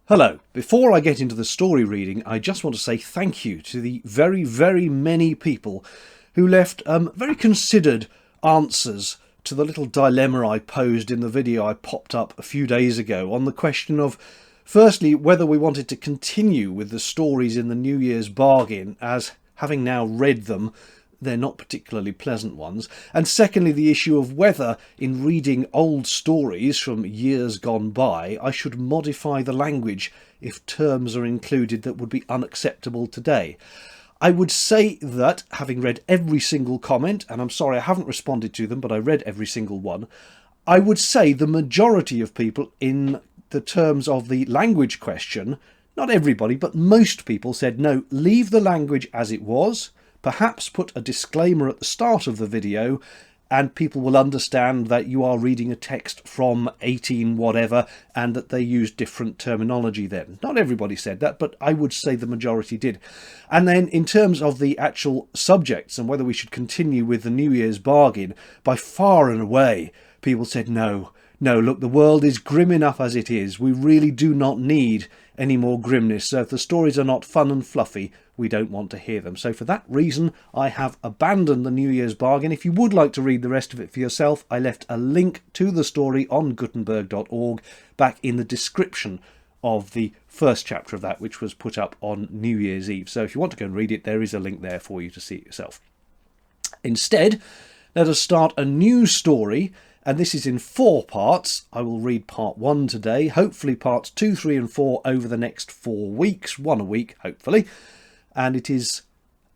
Hello. Before I get into the story reading, I just want to say thank you to the very, very many people who left very considered answers to the little dilemma I posed in the video I popped up a few days ago on the question of, firstly, whether we wanted to continue with the stories in the New Year's bargain, as having now read them, they're not particularly pleasant ones, and secondly the issue of whether, in reading old stories from years gone by, I should modify the language if terms are included that would be unacceptable today. I would say that, having read every single comment, and I'm sorry I haven't responded to them, but I read every single one, I would say the majority of people in the terms of the language question, not everybody, but most people said no, leave the language as it was. Perhaps put a disclaimer at the start of the video and people will understand that you are reading a text from 18 whatever and that they use different terminology then. Not everybody said that, but I would say the majority did. And then in terms of the actual subjects and whether we should continue with the New Year's bargain, by far and away people said no, look, the world is grim enough as it is. We really do not need any more grimness. So if the stories are not fun and fluffy, we don't want to hear them. So for that reason, I have abandoned the New Year's bargain. If you would like to read the rest of it for yourself, I left a link to the story on Gutenberg.org back in the description of the first chapter of that, which was put up on New Year's Eve. So if you want to go and read it, there is a link there for you to see it yourself. Instead, let us start a new story, and this is in 4 parts. I will read part 1 today, hopefully parts 2, 3 and 4 over the next 4 weeks, 1 a week, hopefully. And it is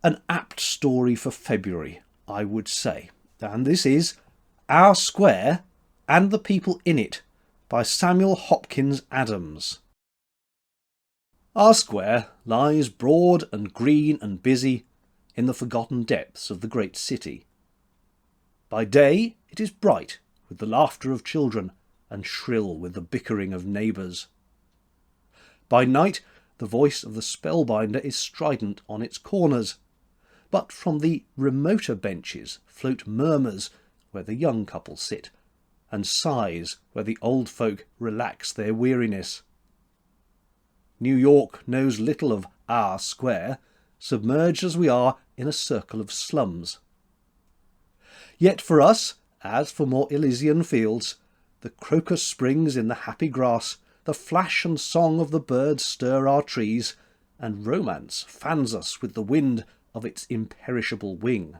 an apt story for February, I would say. And this is Our Square and the People in It by Samuel Hopkins Adams. Our square lies broad and green and busy in the forgotten depths of the great city. By day it is bright with the laughter of children and shrill with the bickering of neighbours. By night the voice of the spellbinder is strident on its corners, but from the remoter benches float murmurs where the young couple sit, and sighs where the old folk relax their weariness. New York knows little of our square, submerged as we are in a circle of slums. Yet for us, as for more Elysian fields, the crocus springs in the happy grass, the flash and song of the birds stir our trees, and romance fans us with the wind of its imperishable wing.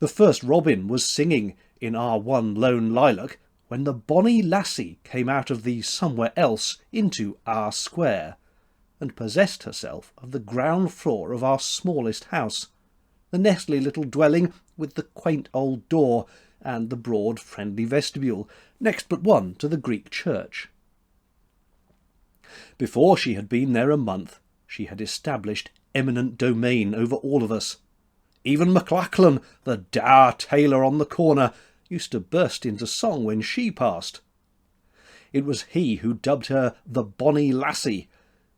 The first robin was singing in our one lone lilac when the bonny lassie came out of the somewhere else into our square, and possessed herself of the ground floor of our smallest house, the nestly little dwelling with the quaint old door and the broad friendly vestibule, next but one to the Greek church. Before she had been there a month, she had established eminent domain over all of us. Even MacLachlan, the dour tailor on the corner, used to burst into song when she passed. It was he who dubbed her the bonny lassie,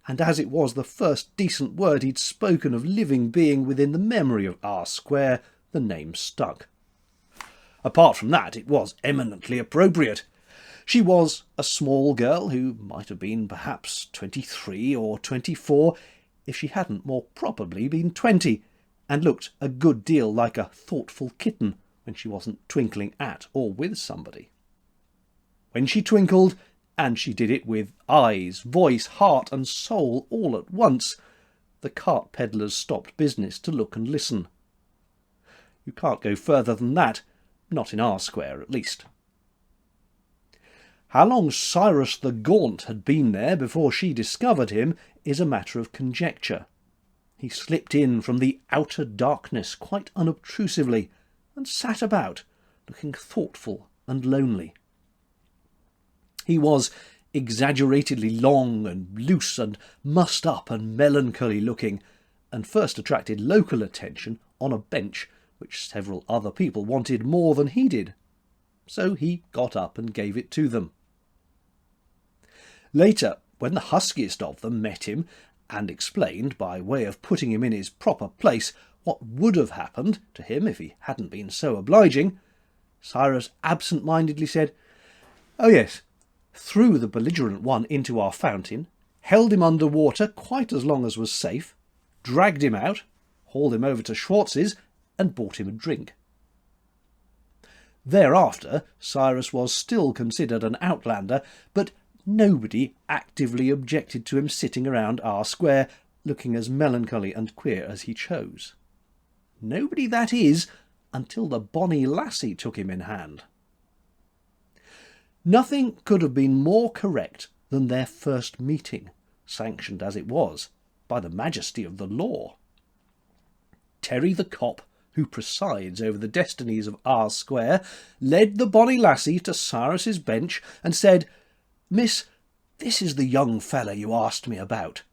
and as it was the first decent word he'd spoken of living being within the memory of our square, the name stuck. Apart from that, it was eminently appropriate. She was a small girl who might have been perhaps 23 or 24, if she hadn't more probably been 20, and looked a good deal like a thoughtful kitten when she wasn't twinkling at or with somebody. When she twinkled, and she did it with eyes, voice, heart and soul all at once, the cart peddlers stopped business to look and listen. You can't go further than that, not in our square at least. How long Cyrus the Gaunt had been there before she discovered him is a matter of conjecture. He slipped in from the outer darkness quite unobtrusively, and sat about, looking thoughtful and lonely. He was exaggeratedly long and loose and mussed up and melancholy looking, and first attracted local attention on a bench which several other people wanted more than he did. So he got up and gave it to them. Later, when the huskiest of them met him and explained, by way of putting him in his proper place, what would have happened to him if he hadn't been so obliging, Cyrus absent-mindedly said, "Oh yes, threw the belligerent one into our fountain, held him under water quite as long as was safe, dragged him out, hauled him over to Schwartz's, and bought him a drink. Thereafter, Cyrus was still considered an outlander, but nobody actively objected to him sitting around our square, looking as melancholy and queer as he chose. Nobody, that is, until the bonny lassie took him in hand. Nothing could have been more correct than their first meeting, sanctioned as it was by the majesty of the law. Terry the cop, who presides over the destinies of our square, led the bonny lassie to Cyrus's bench and said, "Miss, this is the young fella you asked me about.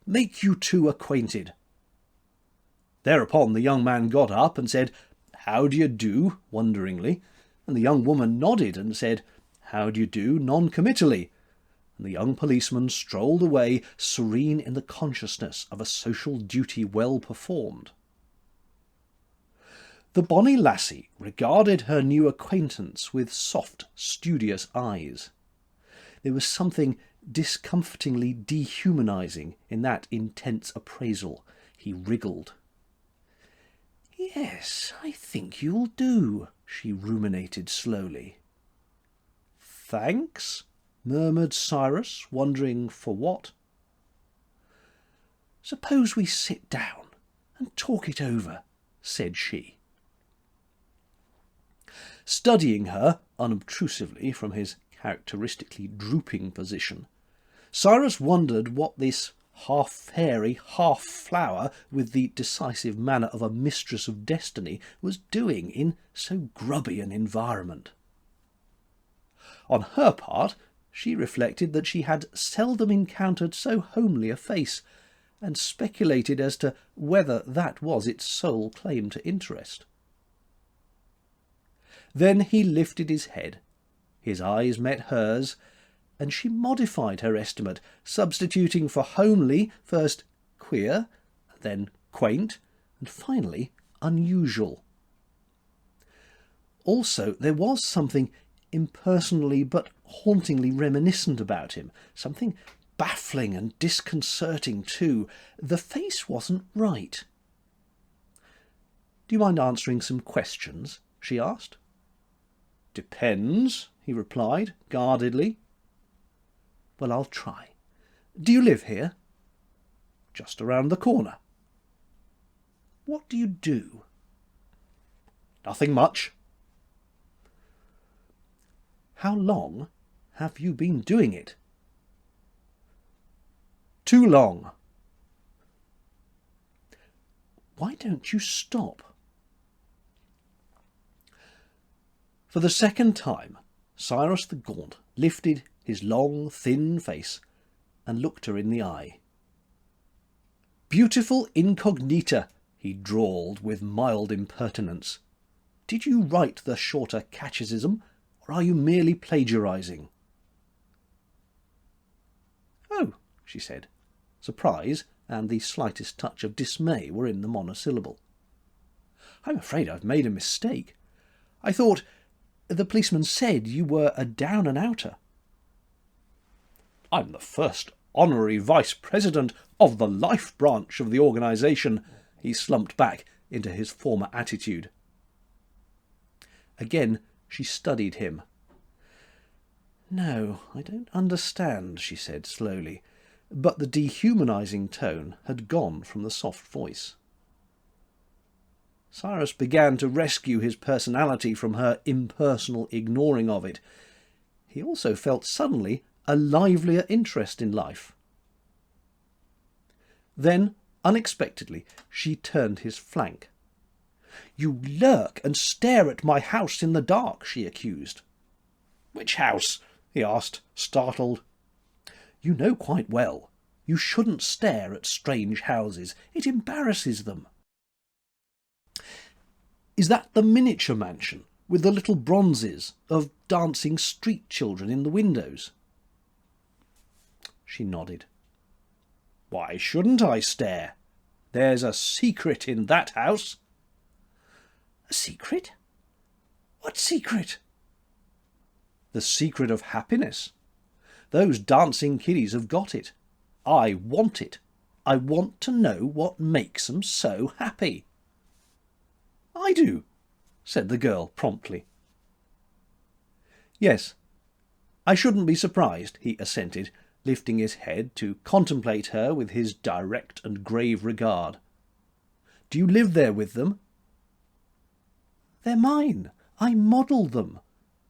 Make you two acquainted." Thereupon the young man got up and said, "How do you do?" wonderingly, and the young woman nodded and said, "How do you do?" non-committally, and the young policeman strolled away, serene in the consciousness of a social duty well performed. The bonny lassie regarded her new acquaintance with soft, studious eyes. There was something discomfortingly dehumanising in that intense appraisal. He wriggled. "Yes, I think you'll do," she ruminated slowly. "Thanks," murmured Cyrus, wondering for what. "Suppose we sit down and talk it over," said she. Studying her unobtrusively from his characteristically drooping position, Cyrus wondered what this half-fairy, half-flower, with the decisive manner of a mistress of destiny, was doing in so grubby an environment. On her part, she reflected that she had seldom encountered so homely a face, and speculated as to whether that was its sole claim to interest. Then he lifted his head, his eyes met hers, and she modified her estimate, substituting for homely first queer, then quaint, and finally unusual. Also, there was something impersonally but hauntingly reminiscent about him, something baffling and disconcerting too. The face wasn't right. "Do you mind answering some questions?" she asked. "Depends," he replied, guardedly. "Well, I'll try. Do you live here?" "Just around the corner." "What do you do?" "Nothing much." "How long have you been doing it?" "Too long." "Why don't you stop?" For the second time, Cyrus the Gaunt lifted his long, thin face and looked her in the eye. "Beautiful incognita," he drawled with mild impertinence. "Did you write the shorter catechism, or are you merely plagiarising?" "Oh," she said. Surprise and the slightest touch of dismay were in the monosyllable. "I'm afraid I've made a mistake. I thought the policeman said you were a down-and-outer." "I'm the first honorary vice-president of the life branch of the organisation." He slumped back into his former attitude. Again she studied him. "No, I don't understand," she said slowly, but the dehumanising tone had gone from the soft voice. Cyrus began to rescue his personality from her impersonal ignoring of it. He also felt suddenly a livelier interest in life. Then, unexpectedly, she turned his flank. "You lurk and stare at my house in the dark," she accused. "Which house?" he asked, startled. "You know quite well. You shouldn't stare at strange houses. It embarrasses them." "Is that the miniature mansion, with the little bronzes of dancing street children in the windows?" She nodded. "Why shouldn't I stare? There's a secret in that house." "A secret? What secret?" "The secret of happiness. Those dancing kiddies have got it. I want it. I want to know what makes 'em so happy." "I do," said the girl promptly. "Yes, I shouldn't be surprised," he assented, lifting his head to contemplate her with his direct and grave regard. "Do you live there with them?" "They're mine. I model them.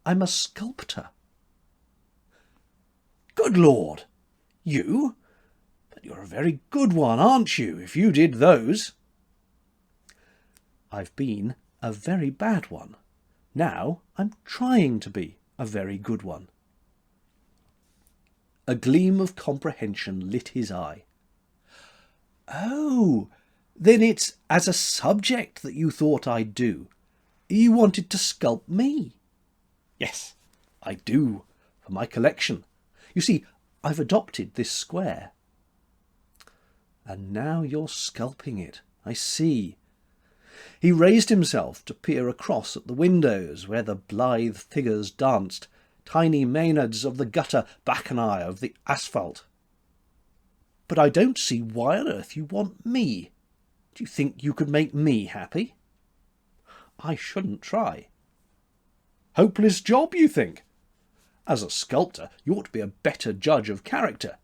I'm a sculptor." "Good Lord! You? But you're a very good one, aren't you, if you did those?" "I've been a very bad one. Now I'm trying to be a very good one." A gleam of comprehension lit his eye. "Oh, then it's as a subject that you thought I'd do. You wanted to sculpt me?" "Yes, I do, for my collection. You see, I've adopted this square." "And now you're sculpting it. I see." He raised himself to peer across at the windows where the blithe figures danced, tiny maenads of the gutter, bacchanae of the asphalt. "But I don't see why on earth you want me. Do you think you could make me happy?" "I shouldn't try." "Hopeless job, you think? As a sculptor, you ought to be a better judge of character.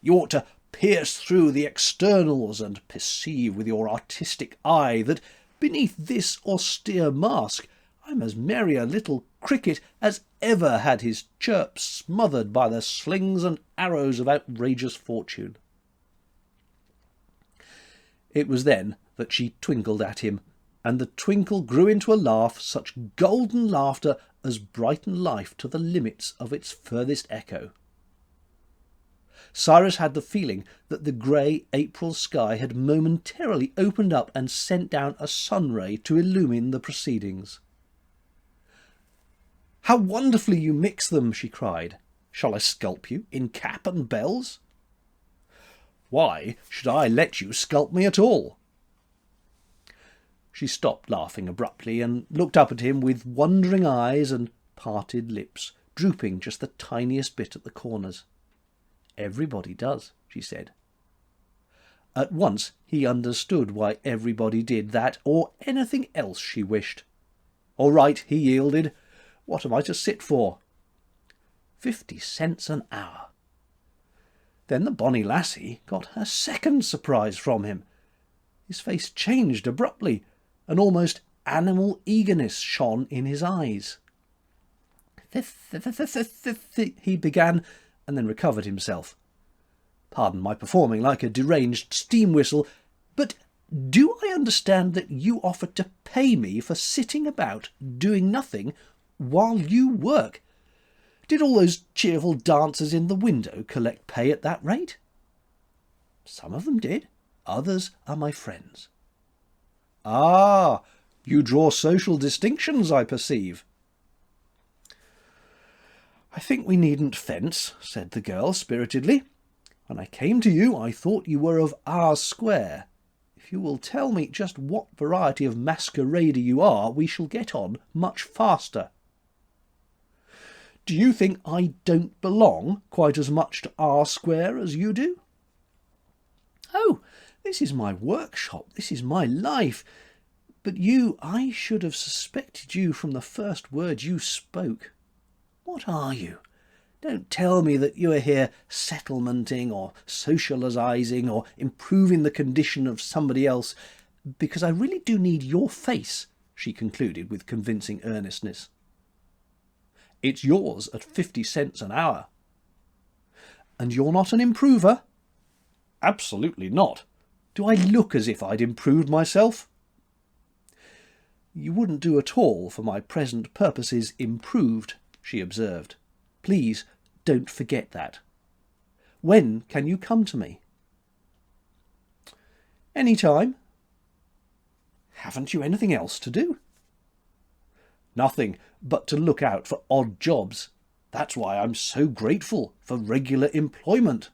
You ought to pierce through the externals and perceive with your artistic eye that beneath this austere mask I'm as merry a little cricket as ever had his chirp smothered by the slings and arrows of outrageous fortune." It was then that she twinkled at him, and the twinkle grew into a laugh, such golden laughter as brightened life to the limits of its furthest echo. Cyrus had the feeling that the grey April sky had momentarily opened up and sent down a sun-ray to illumine the proceedings. "How wonderfully you mix them!" she cried. "Shall I sculpt you in cap and bells?" "Why should I let you sculpt me at all?" She stopped laughing abruptly and looked up at him with wondering eyes and parted lips, drooping just the tiniest bit at the corners. "Everybody does," she said. At once he understood why everybody did that or anything else she wished. "All right," he yielded. "What am I to sit for?" 50 cents an hour. Then the bonny lassie got her second surprise from him. His face changed abruptly. An almost animal eagerness shone in his eyes. He began, and then recovered himself. "Pardon my performing like a deranged steam whistle, but do I understand that you offered to pay me for sitting about doing nothing while you work? Did all those cheerful dancers in the window collect pay at that rate?" "Some of them did. Others are my friends." "Ah, you draw social distinctions, I perceive." "I think we needn't fence," said the girl spiritedly. "When I came to you, I thought you were of our square. If you will tell me just what variety of masquerader you are, we shall get on much faster." "Do you think I don't belong quite as much to our square as you do?" "Oh, this is my workshop, this is my life. But I should have suspected you from the first word you spoke. What are you? Don't tell me that you are here settlementing or socialising or improving the condition of somebody else, because I really do need your face," she concluded with convincing earnestness. "It's yours at 50 cents an hour." "And you're not an improver?" "Absolutely not. Do I look as if I'd improved myself?" "You wouldn't do at all for my present purposes improved," she observed. "Please don't forget that. When can you come to me?" "Any time." "Haven't you anything else to do?" "Nothing but to look out for odd jobs. That's why I'm so grateful for regular employment."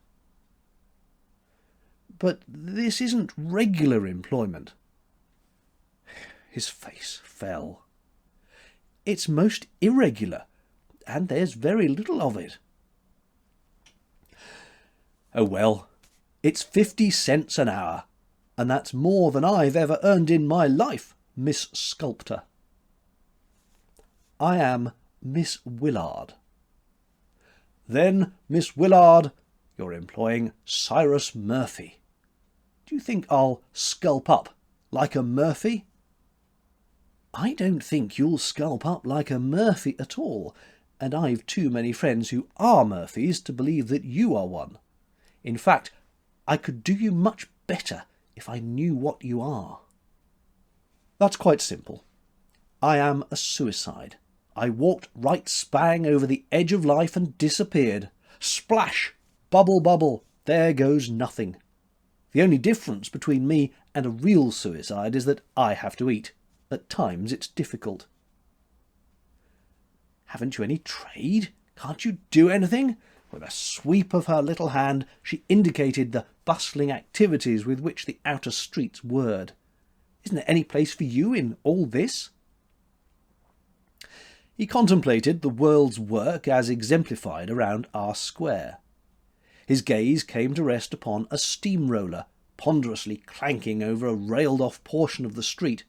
"But this isn't regular employment." His face fell. "It's most irregular, and there's very little of it." Oh well, it's 50 cents an hour, and that's more than I've ever earned in my life, Miss Sculptor. I am Miss Willard. Then, Miss Willard, you're employing Cyrus Murphy. Do you think I'll sculp up like a Murphy? I don't think you'll sculp up like a Murphy at all, and I've too many friends who are Murphys to believe that you are one. In fact, I could do you much better if I knew what you are. That's quite simple. I am a suicide. I walked right spang over the edge of life and disappeared. Splash! Bubble, bubble! There goes nothing. The only difference between me and a real suicide is that I have to eat. At times it's difficult. Haven't you any trade? Can't you do anything? With a sweep of her little hand, she indicated the bustling activities with which the outer streets whirred. Isn't there any place for you in all this? He contemplated the world's work as exemplified around our square. His gaze came to rest upon a steamroller ponderously clanking over a railed-off portion of the street.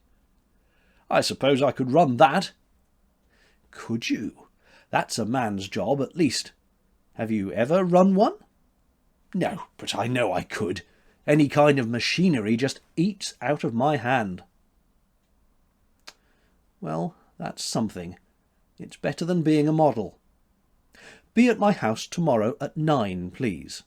I suppose I could run that. Could you? That's a man's job, at least. Have you ever run one? No, but I know I could. Any kind of machinery just eats out of my hand. Well, that's something. It's better than being a model. Be at my house tomorrow at 9, please.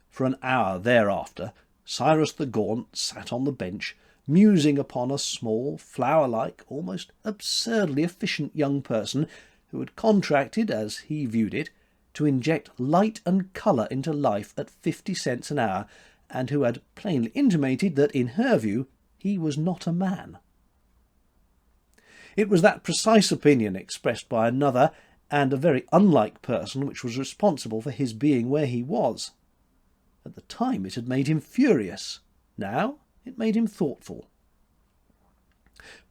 For an hour thereafter, Cyrus the Gaunt sat on the bench, musing upon a small, flower-like, almost absurdly efficient young person who had contracted, as he viewed it, to inject light and colour into life at 50 cents an hour, and who had plainly intimated that, in her view, he was not a man. It was that precise opinion expressed by another, and a very unlike person, which was responsible for his being where he was. At the time it had made him furious. Now it made him thoughtful.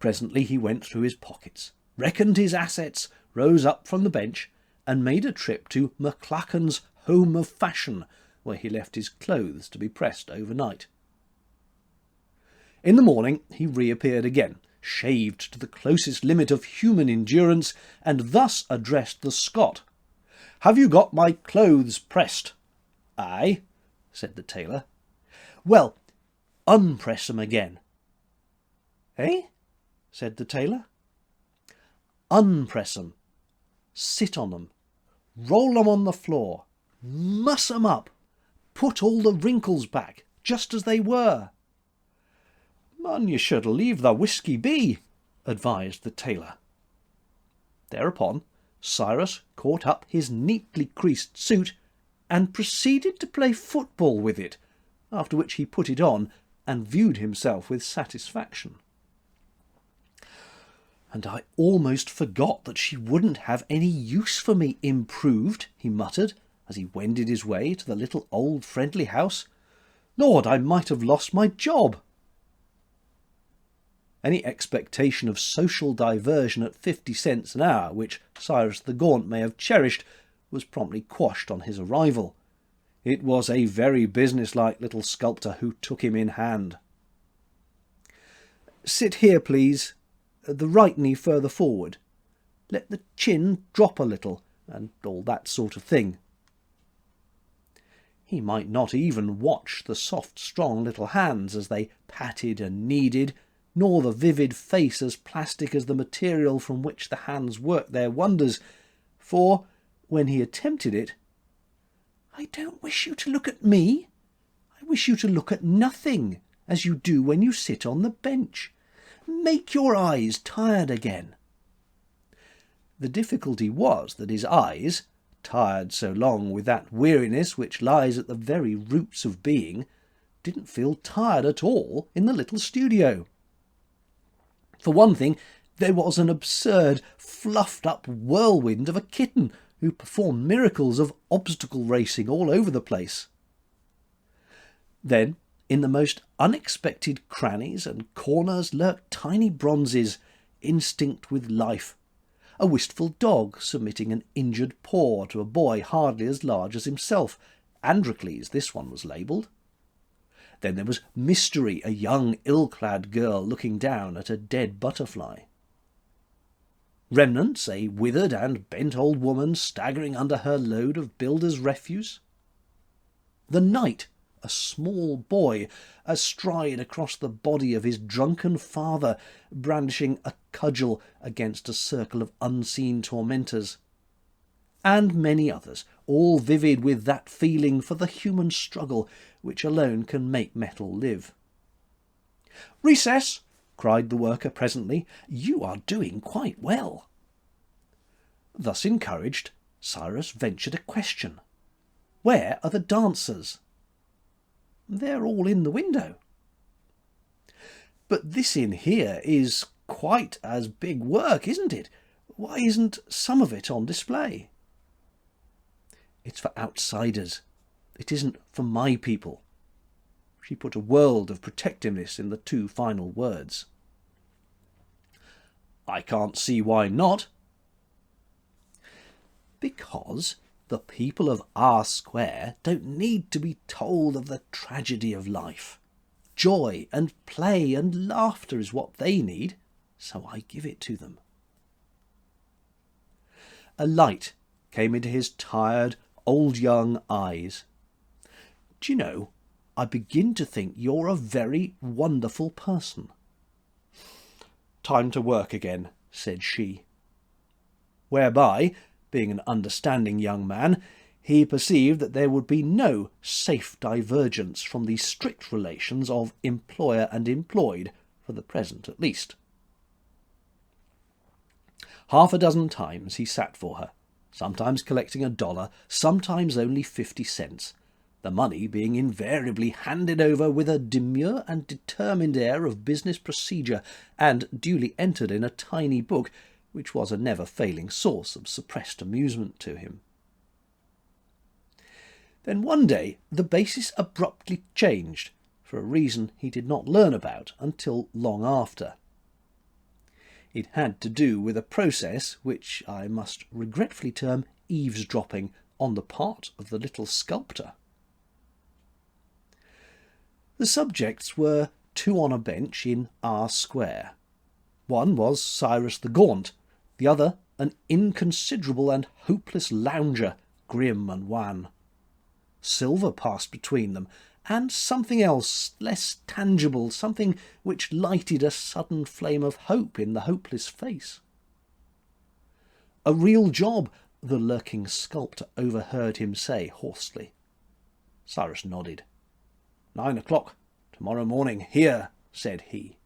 Presently he went through his pockets, reckoned his assets, rose up from the bench, and made a trip to McLacken's Home of Fashion, where he left his clothes to be pressed overnight. In the morning he reappeared again, shaved to the closest limit of human endurance, and thus addressed the Scot. "Have you got my clothes pressed?" "Aye," said the tailor. "Well, unpress 'em again." "Eh?" said the tailor. "Unpress 'em. Sit on 'em. Roll 'em on the floor. Muss 'em up. Put all the wrinkles back, just as they were." "Man, you should leave the whisky be," advised the tailor. Thereupon Cyrus caught up his neatly creased suit and proceeded to play football with it, after which he put it on and viewed himself with satisfaction. "And I almost forgot that she wouldn't have any use for me improved," he muttered, as he wended his way to the little old friendly house. "Lord, I might have lost my job." Any expectation of social diversion at 50 cents an hour, which Cyrus the Gaunt may have cherished, was promptly quashed on his arrival. It was a very businesslike little sculptor who took him in hand. "Sit here, please. The right knee further forward. Let the chin drop a little, and all that sort of thing." He might not even watch the soft, strong little hands as they patted and kneaded, nor the vivid face as plastic as the material from which the hands worked their wonders, for, when he attempted it, "I don't wish you to look at me. I wish you to look at nothing, as you do when you sit on the bench. Make your eyes tired again." The difficulty was that his eyes, tired so long with that weariness which lies at the very roots of being, didn't feel tired at all in the little studio. For one thing, there was an absurd, fluffed-up whirlwind of a kitten who performed miracles of obstacle racing all over the place. Then, in the most unexpected crannies and corners lurked tiny bronzes, instinct with life, a wistful dog submitting an injured paw to a boy hardly as large as himself. Androcles, this one was labelled. Then there was Mystery, a young, ill-clad girl looking down at a dead butterfly. Remnants, a withered and bent old woman staggering under her load of builder's refuse. The Knight, a small boy, astride across the body of his drunken father, brandishing a cudgel against a circle of unseen tormentors. And many others, all vivid with that feeling for the human struggle which alone can make metal live. "Recess!" cried the worker presently. "You are doing quite well." Thus encouraged, Cyrus ventured a question. "Where are the dancers?" "They're all in the window." "But this in here is quite as big work, isn't it? Why isn't some of it on display?" "It's for outsiders. It isn't for my people." She put a world of protectiveness in the two final words. "I can't see why not." "Because the people of our square don't need to be told of the tragedy of life. Joy and play and laughter is what they need, so I give it to them." A light came into his tired, old young eyes. "Do you know, I begin to think you're a very wonderful person." "Time to work again," said she. Whereby, being an understanding young man, he perceived that there would be no safe divergence from the strict relations of employer and employed, for the present at least. Half a dozen times he sat for her, sometimes collecting $1, sometimes only 50 cents, the money being invariably handed over with a demure and determined air of business procedure, and duly entered in a tiny book, which was a never-failing source of suppressed amusement to him. Then one day the basis abruptly changed, for a reason he did not learn about until long after. It had to do with a process which I must regretfully term eavesdropping on the part of the little sculptor. The subjects were two on a bench in our square. One was Cyrus the Gaunt, the other an inconsiderable and hopeless lounger, grim and wan. Silver passed between them, and something else less tangible, something which lighted a sudden flame of hope in the hopeless face. "A real job," the lurking sculptor overheard him say hoarsely. Cyrus nodded. 9 o'clock, tomorrow morning, here, said he.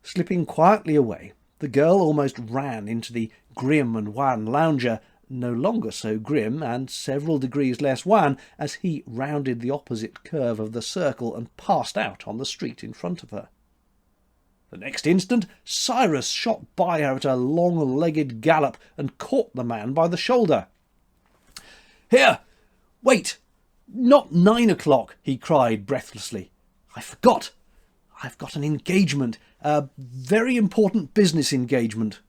Slipping quietly away, the girl almost ran into the grim and wan lounger, no longer so grim and several degrees less wan, as he rounded the opposite curve of the circle and passed out on the street in front of her. The next instant Cyrus shot by her at a long-legged gallop and caught the man by the shoulder. "Here! Wait! Not 9 o'clock!" he cried breathlessly. "I forgot! I've got an engagement, a very important business engagement."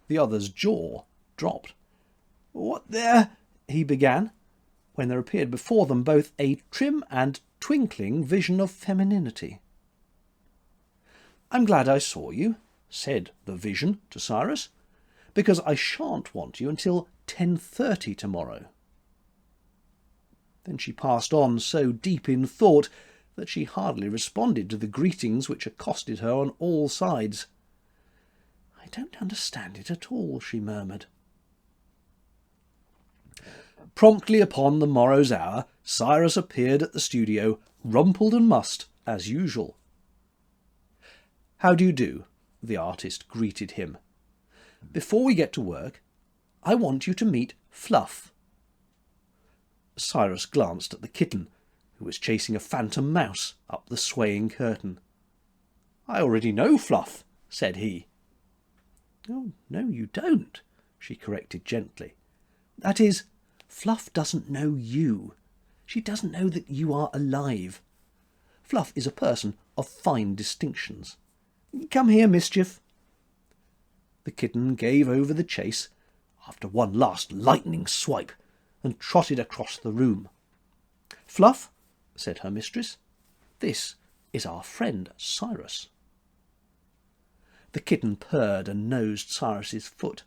The other's jaw dropped. "What there?" he began, when there appeared before them both a trim and twinkling vision of femininity. "I'm glad I saw you," said the vision to Cyrus, "because I shan't want you until 10:30 tomorrow." Then she passed on so deep in thought that she hardly responded to the greetings which accosted her on all sides. "I don't understand it at all," she murmured. Promptly upon the morrow's hour, Cyrus appeared at the studio, rumpled and mussed, as usual. "How do you do?" the artist greeted him. "Before we get to work, I want you to meet Fluff." Cyrus glanced at the kitten, who was chasing a phantom mouse up the swaying curtain. "I already know Fluff," said he. "Oh, no, you don't," she corrected gently. "That is, Fluff doesn't know you. She doesn't know that you are alive. Fluff is a person of fine distinctions. Come here, Mischief." The kitten gave over the chase after one last lightning swipe and trotted across the room. "Fluff," said her mistress, "this is our friend Cyrus." The kitten purred and nosed Cyrus's foot.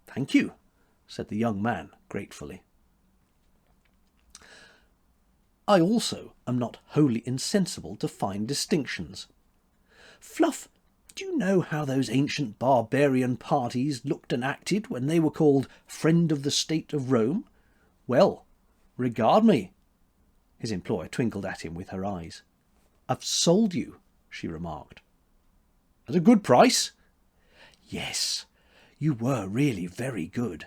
"Thank you," said the young man gratefully. "I also am not wholly insensible to fine distinctions. Fluff, do you know how those ancient barbarian parties looked and acted when they were called Friend of the State of Rome? Well, regard me." His employer twinkled at him with her eyes. "I've sold you," she remarked. "At a good price?" "Yes, you were really very good."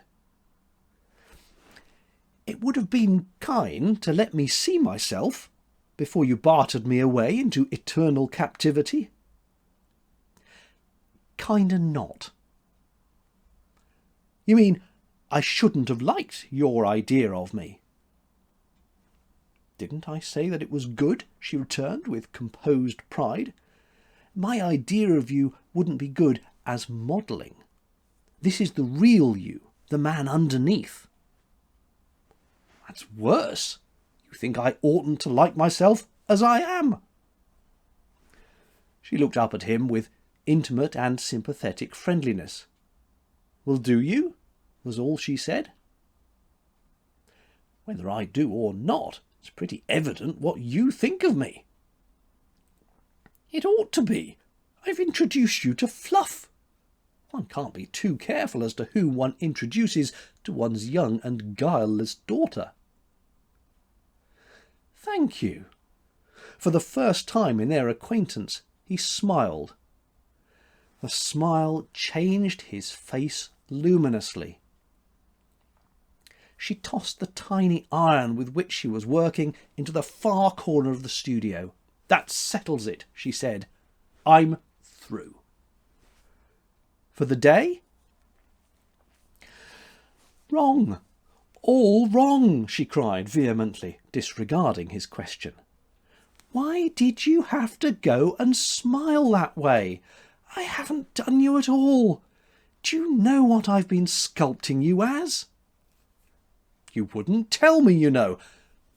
"It would have been kind to let me see myself before you bartered me away into eternal captivity." "Kinda not." "You mean I shouldn't have liked your idea of me?" "Didn't I say that it was good?" she returned with composed pride. "My idea of you wouldn't be good as modelling. This is the real you, the man underneath." "That's worse. You think I oughtn't to like myself as I am?" She looked up at him with intimate and sympathetic friendliness. "Well, do you?" was all she said. "Whether I do or not, it's pretty evident what you think of me." "It ought to be. I've introduced you to Fluff. One can't be too careful as to whom one introduces to one's young and guileless daughter." "Thank you." For the first time in their acquaintance, he smiled. The smile changed his face luminously. She tossed the tiny iron with which she was working into the far corner of the studio. "That settles it," she said. "I'm through." "For the day?" "Wrong. All wrong," she cried vehemently, disregarding his question. "Why did you have to go and smile that way? I haven't done you at all. Do you know what I've been sculpting you as?" "You wouldn't tell me, you know.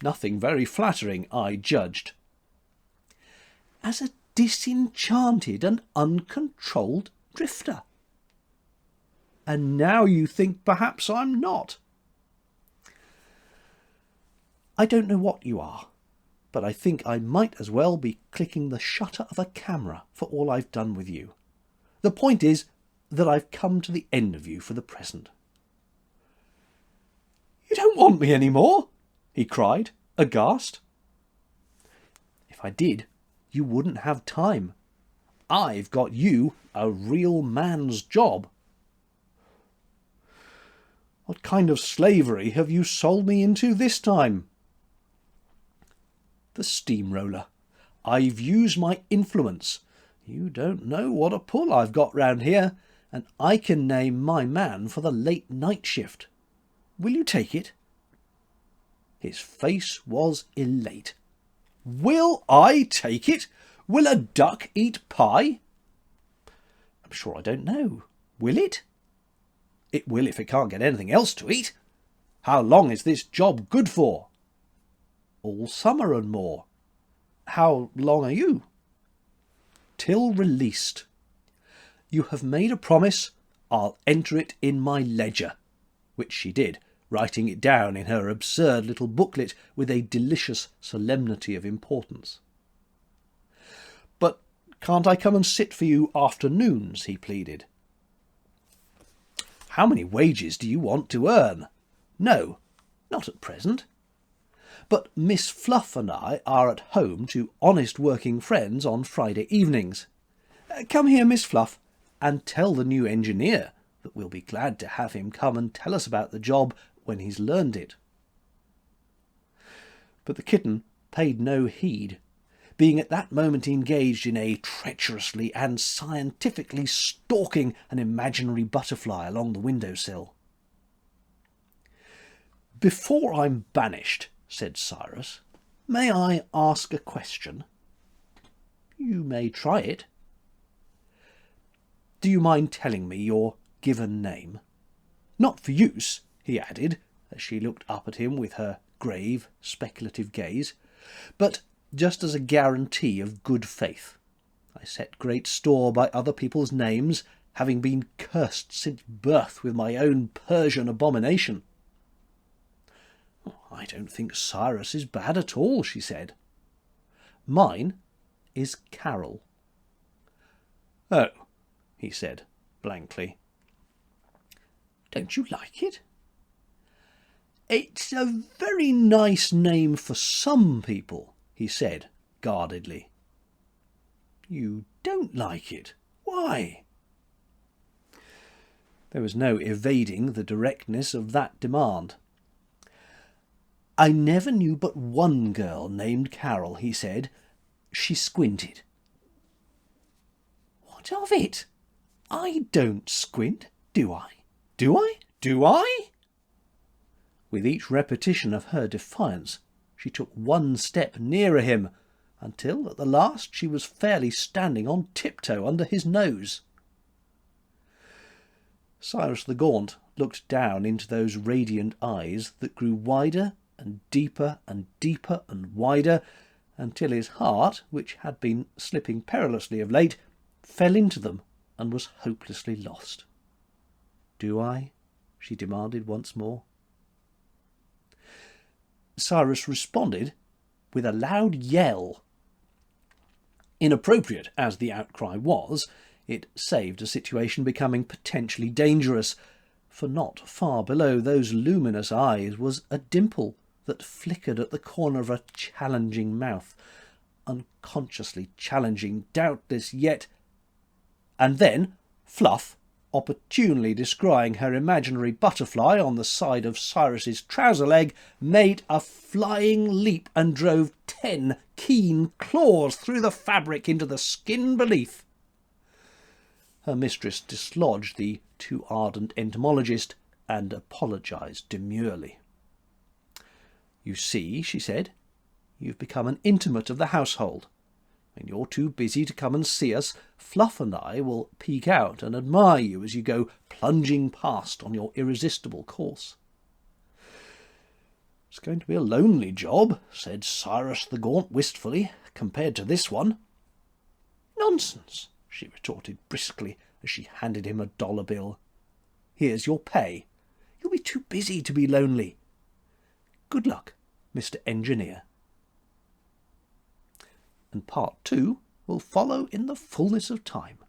Nothing very flattering, I judged." "As a disenchanted and uncontrolled drifter." "And now you think perhaps I'm not." "I don't know what you are, but I think I might as well be clicking the shutter of a camera for all I've done with you. The point is that I've come to the end of you for the present." "You don't want me any more?" he cried, aghast. "If I did, you wouldn't have time. I've got you a real man's job." "What kind of slavery have you sold me into this time?" "The steamroller. I've used my influence. You don't know what a pull I've got round here, and I can name my man for the late night shift. Will you take it?" His face was elate. "Will I take it? Will a duck eat pie?" "I'm sure I don't know. Will it?" "It will if it can't get anything else to eat. How long is this job good for?" "All summer and more." "How long are you?" "Till released." "You have made a promise. I'll enter it in my ledger," which she did, writing it down in her absurd little booklet with a delicious solemnity of importance. "But can't I come and sit for you afternoons?" he pleaded. "How many wages do you want to earn?" "No, not at present." "But Miss Fluff and I are at home to honest working friends on Friday evenings. Come here, Miss Fluff, and tell the new engineer that we'll be glad to have him come and tell us about the job when he's learned it." But the kitten paid no heed, being at that moment engaged in a treacherously and scientifically stalking an imaginary butterfly along the window-sill. "Before I'm banished," said Cyrus, "may I ask a question?" "You may try it." Do you mind telling me your given name? Not for use," he added, as she looked up at him with her grave, speculative gaze, "but just as a guarantee of good faith. I set great store by other people's names, having been cursed since birth with my own Persian abomination." "I don't think Cyrus is bad at all," she said. "Mine is Carol." "Oh," he said blankly. "Don't you like it?" "It's a very nice name for some people," he said guardedly. "You don't like it? Why?" There was no evading the directness of that demand. "I never knew but one girl named Carol," he said. "She squinted." "What of it? I don't squint, do I? Do I? Do I?" With each repetition of her defiance, she took one step nearer him, until at the last she was fairly standing on tiptoe under his nose. Cyrus the Gaunt looked down into those radiant eyes that grew wider and deeper and deeper and wider, until his heart, which had been slipping perilously of late, fell into them and was hopelessly lost. "Do I?" she demanded once more. Cyrus responded with a loud yell. Inappropriate as the outcry was, it saved a situation becoming potentially dangerous, for not far below those luminous eyes was a dimple that flickered at the corner of a challenging mouth, unconsciously challenging, doubtless, yet... And then Fluff, opportunely descrying her imaginary butterfly on the side of Cyrus's trouser leg, made a flying leap and drove 10 keen claws through the fabric into the skin beneath. Her mistress dislodged the too ardent entomologist and apologised demurely. "You see," she said, "you've become an intimate of the household. When you're too busy to come and see us, Fluff and I will peek out and admire you as you go plunging past on your irresistible course." "It's going to be a lonely job," said Cyrus the Gaunt wistfully, "compared to this one." "Nonsense," she retorted briskly as she handed him a $1 bill. "Here's your pay. You'll be too busy to be lonely. Good luck, Mr. Engineer." And part 2 will follow in the fullness of time.